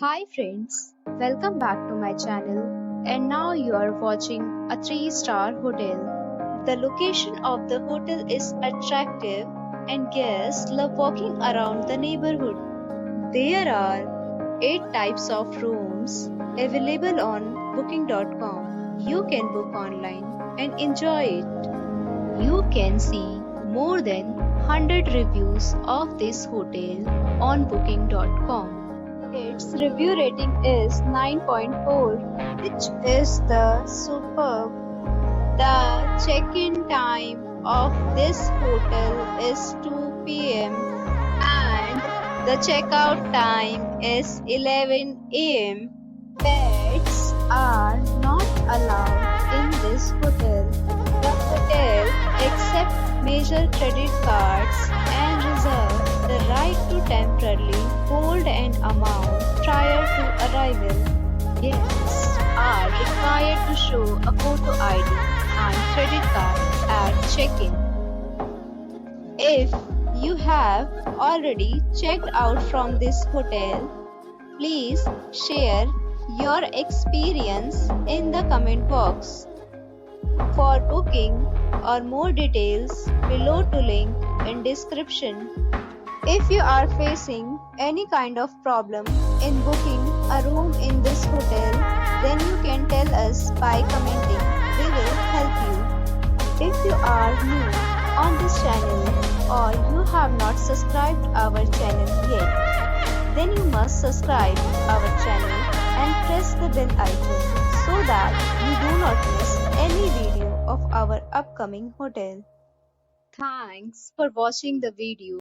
Hi friends, welcome back to my channel, and now you are watching a 3-star hotel. The location of the hotel is attractive and guests love walking around the neighborhood. There are 8 types of rooms available on booking.com. You can book online and enjoy it. You can see more than 100 reviews of this hotel on booking.com. Its review rating is 9.4, which is the superb. The check-in time of this hotel is 2 p.m. and the checkout time is 11 a.m. Pets are not allowed in this hotel. The hotel accepts major credit cards and reserves the right to temporarily hold an amount prior to arrival. Guests are required to show a photo ID and credit card at check-in. If you have already checked out from this hotel, please share your experience in the comment box. For booking or more details, below to link in description. If you are facing any kind of problem in booking a room in this hotel, then you can tell us by commenting. We will help you. If you are new on this channel or you have not subscribed our channel yet, then you must subscribe our channel and press the bell icon so that you do not miss any video of our upcoming hotel. Thanks for watching the video.